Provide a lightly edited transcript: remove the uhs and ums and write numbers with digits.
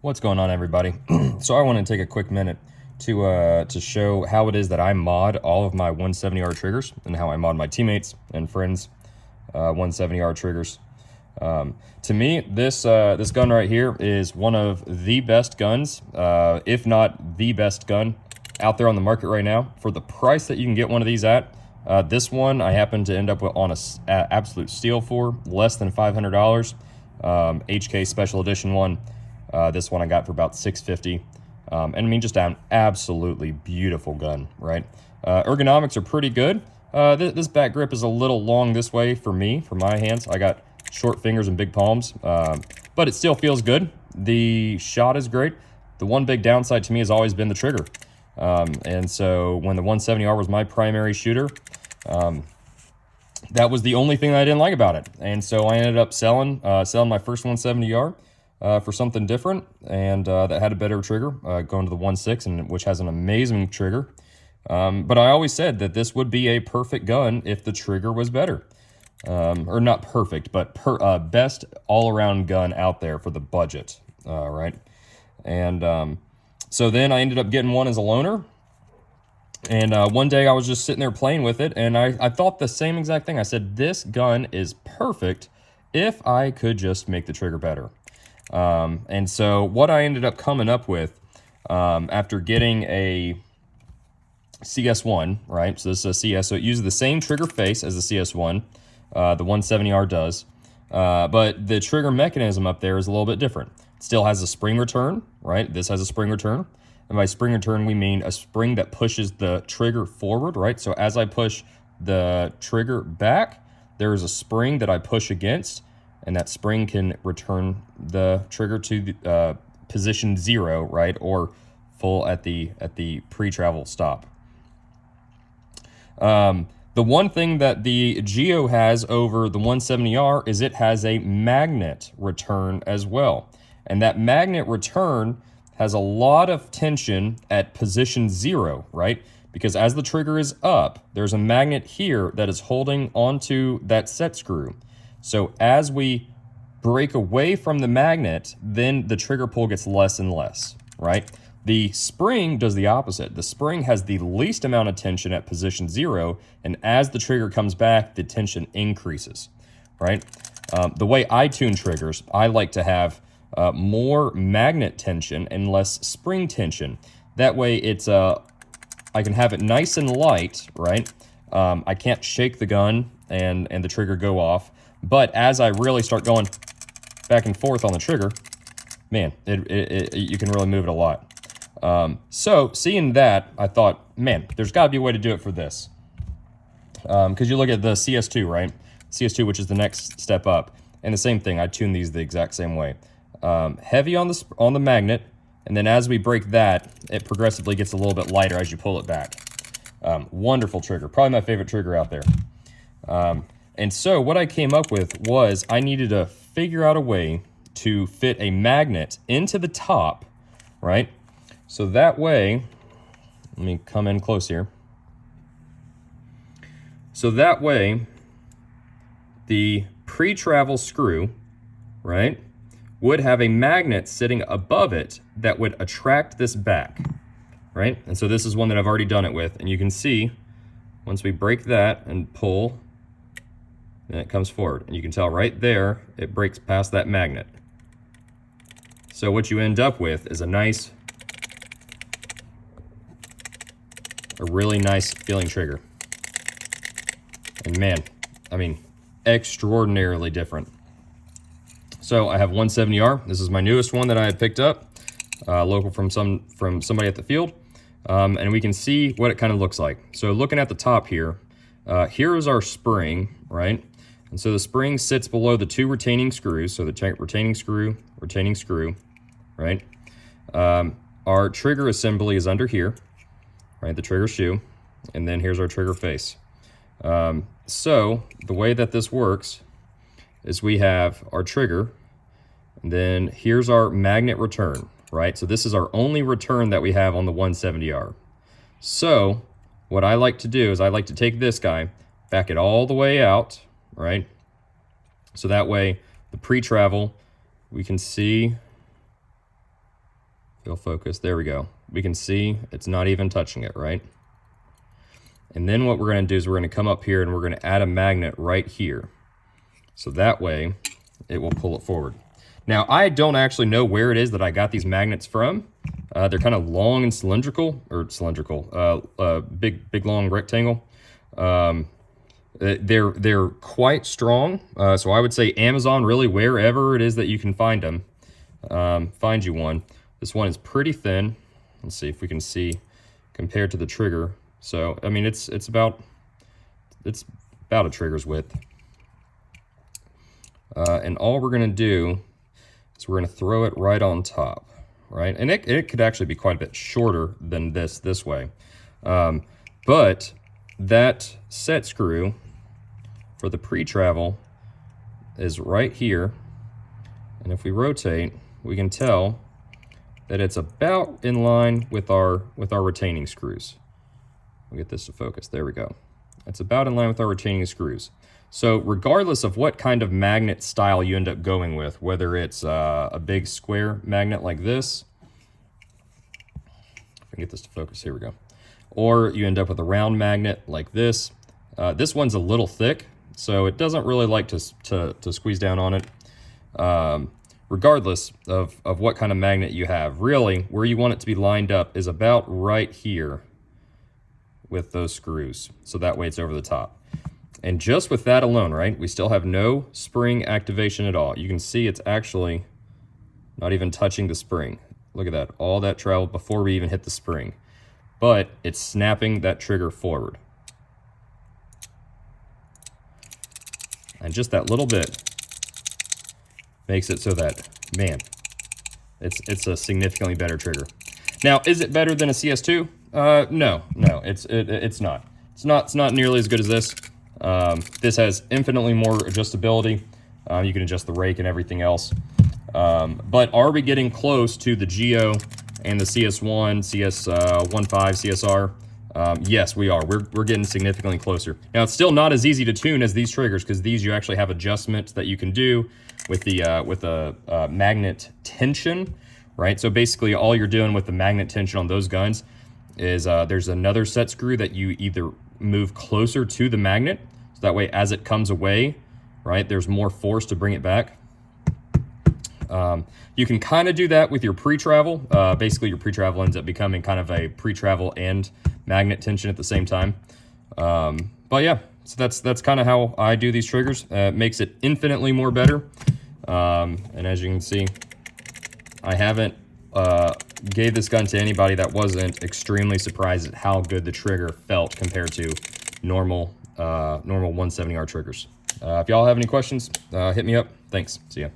What's going on, everybody? So I want to take a quick minute to show how it is that I mod all of my 170R triggers and how I mod my teammates and friends 170R triggers. To me, this gun right here is one of the best guns, if not the best gun out there on the market right now. For the price that you can get one of these at, this one I happen to end up with on a absolute steal for less than $500. HK Special Edition one. This one I got for about $650. And I mean, just an absolutely beautiful gun, right? Ergonomics are pretty good. This back grip is a little long this way for me, for my hands. I got short fingers and big palms, but it still feels good. The shot is great. The one big downside to me has always been the trigger. And so when the 170R was my primary shooter, that was the only thing that I didn't like about it. And so I ended up selling my first 170R. For something different, and that had a better trigger, going to the 1.6, and which has an amazing trigger. But I always said that this would be a perfect gun if the trigger was better. Or not perfect, but best all-around gun out there for the budget, right? And so then I ended up getting one as a loaner. And one day I was just sitting there playing with it, and I thought the same exact thing. I said, this gun is perfect if I could just make the trigger better. And so what I ended up coming up with, after getting a CS1, right? So this is a CS, so it uses the same trigger face as the CS1, the 170R does, but the trigger mechanism up there is a little bit different. It still has a spring return, right? This has a spring return. And by spring return, we mean a spring that pushes the trigger forward, right? So as I push the trigger back, there is a spring that I push against, and that spring can return the trigger to the, position 0, right, or full at the pre-travel stop. The one thing that the Geo has over the 170R is it has a magnet return as well, and that magnet return has a lot of tension at position 0, right? Because as the trigger is up, there's a magnet here that is holding onto that set screw. So as we break away from the magnet, then the trigger pull gets less and less, right? The spring does the opposite. The spring has the least amount of tension at position 0, and as the trigger comes back, the tension increases, right? The way I tune triggers, I like to have more magnet tension and less spring tension. That way it's I can have it nice and light, right? I can't shake the gun and the trigger go off. But as I really start going back and forth on the trigger, man, you can really move it a lot. So seeing that, I thought, man, there's got to be a way to do it for this. Because you look at the CS2, right? CS2, which is the next step up, and the same thing. I tune these the exact same way. Heavy on the magnet, and then as we break that, it progressively gets a little bit lighter as you pull it back. Wonderful trigger, probably my favorite trigger out there. And so what I came up with was I needed to figure out a way to fit a magnet into the top, right? So that way, let me come in close here. So that way, the pre-travel screw, right, would have a magnet sitting above it that would attract this back, right? And so this is one that I've already done it with, and you can see once we break that and pull, and it comes forward, and you can tell right there it breaks past that magnet. So what you end up with is a really nice feeling trigger. And man, I mean, extraordinarily different. So I have 170R. This is my newest one that I had picked up, local from somebody at the field, and we can see what it kind of looks like. So looking at the top here, here is our spring, right? And so the spring sits below the two retaining screws. So the retaining screw, right? Our trigger assembly is under here, right? The trigger shoe, and then here's our trigger face. So the way that this works is we have our trigger, and then here's our magnet return, right? So this is our only return that we have on the 170R. So what I like to do is I like to take this guy, back it all the way out, right? So that way the pre-travel, we can see It'll focus. There we go. We can see it's not even touching it, right? And then what we're going to do is we're going to come up here and we're going to add a magnet right here. So that way it will pull it forward. Now, I don't actually know where it is that I got these magnets from. They're kind of long and cylindrical, big long rectangle. They're quite strong. So I would say Amazon, really wherever it is that you can find them, find you one. This one is pretty thin. Let's see if we can see compared to the trigger. So, I mean, it's about a trigger's width. And all we're going to do is we're going to throw it right on top, right? And it could actually be quite a bit shorter than this way. But that set screw for the pre-travel is right here. And if we rotate, we can tell that it's about in line with our retaining screws. We'll get this to focus. There we go. It's about in line with our retaining screws. So regardless of what kind of magnet style you end up going with, whether it's a big square magnet like this, if I can get this to focus, here we go. Or you end up with a round magnet like this. This one's a little thick, so it doesn't really like to squeeze down on it. Regardless of what kind of magnet you have, really where you want it to be lined up is about right here with those screws. So that way it's over the top. And just with that alone, right, we still have no spring activation at all. You can see it's actually not even touching the spring. Look at that, all that travel before we even hit the spring. But it's snapping that trigger forward. And just that little bit makes it so that, man, it's a significantly better trigger. Now, is it better than a CS2? No, it's not. It's not nearly as good as this. This has infinitely more adjustability. You can adjust the rake and everything else. But are we getting close to the Geo and the CS1, CS15, CSR? Yes, we are. We're getting significantly closer. Now, it's still not as easy to tune as these triggers, because these you actually have adjustments that you can do with the magnet tension, right? So basically, all you're doing with the magnet tension on those guns is there's another set screw that you either move closer to the magnet, so that way as it comes away, right, there's more force to bring it back. You can kind of do that with your pre-travel. Basically, your pre-travel ends up becoming kind of a pre-travel and magnet tension at the same time. But yeah, so that's kind of how I do these triggers. It makes it infinitely more better. And as you can see, I haven't gave this gun to anybody that wasn't extremely surprised at how good the trigger felt compared to normal 170R triggers. If y'all have any questions, hit me up. Thanks. See ya.